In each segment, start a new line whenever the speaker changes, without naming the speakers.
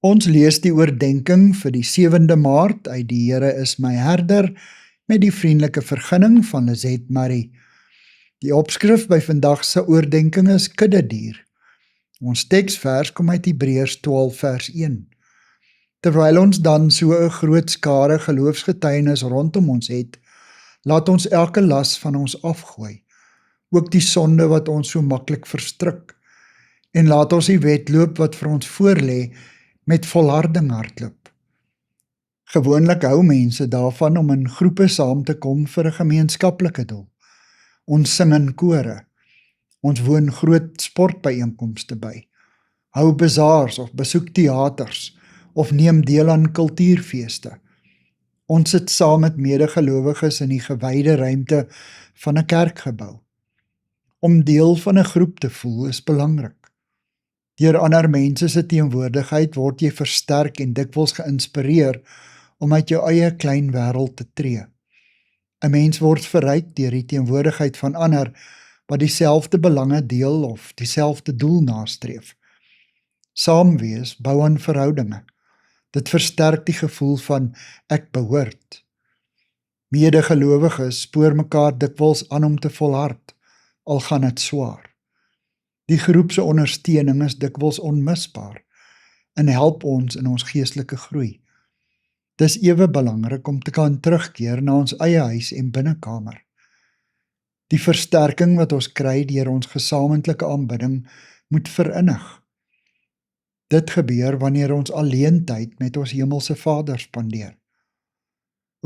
Ons lees die oordenking vir die 7de Maart uit die Here is my herder met die vriendelike vergunning van Lizet Marie. Die opskrif by vandag se oordenking is kuddedier. Ons teksvers kom uit Hebreërs 12 vers 1. Terwyl ons dan so 'n groot skare geloofsgetuienis rondom ons het, laat ons elke las van ons afgooi, ook die sonde wat ons so maklik verstrik, en laat ons die wedloop wat vir ons voorlê met volharding hardloop. Gewoonlik hou mense daarvan om in groepe saam te kom vir 'n gemeenskaplike doel. Ons sing in kore, ons woon groot sportbyeenkomste by, hou bazaars of besoek teaters, of neem deel aan kultuurfeeste. Ons sit saam met medegelowiges in die gewyde ruimte van 'n kerkgebou. Om deel van 'n groep te voel is belangrik. Deur ander mense se teenwoordigheid word jy versterk en dikwels geïnspireer om uit jou eie klein wêreld te tree. 'n Mens word verryk deur die teenwoordigheid van ander wat dieselfde belange deel of dieselfde doel nastreef. Saam wees bou aan verhoudinge. Dit versterk die gevoel van ek behoort. Medegelowiges spoor mekaar dikwels aan om te volhard, al gaan dit swaar. Die groep se ondersteuning is dikwels onmisbaar en help ons in ons geestelike groei. Dis ewe belangrik om te kan terugkeer na ons eie huis en binnekamer. Die versterking wat ons kry deur ons gesamentlike aanbidding moet verinnig. Dit gebeur wanneer ons alleen tyd met ons hemelse Vader spandeer.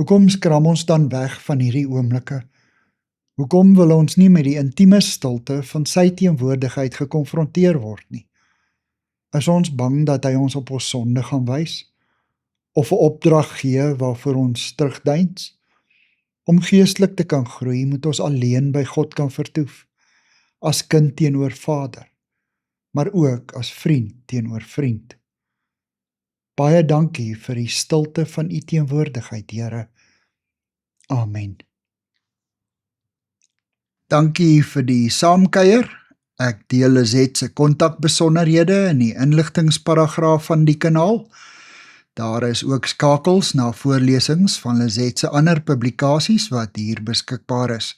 Hoekom skram ons dan weg van hierdie oomblikke? Hoekom wil ons nie met die intieme stilte van sy teenwoordigheid gekonfronteer word nie? Is ons bang dat hy ons op ons sonde gaan wys? Of 'n opdrag gee waarvoor ons terugdeins? Om geestelik te kan groei, moet ons alleen by God kan vertoef, as kind teenoor Vader, maar ook as vriend teenoor vriend. Baie dankie vir die stilte van u teenwoordigheid, Here. Amen. Dankie vir die saamkuier. Ek deel Lizet se kontakbesonderhede in die inligtingsparagraaf van die kanaal. Daar is ook skakels na voorlesings van Lizet se ander publikasies wat hier beskikbaar is.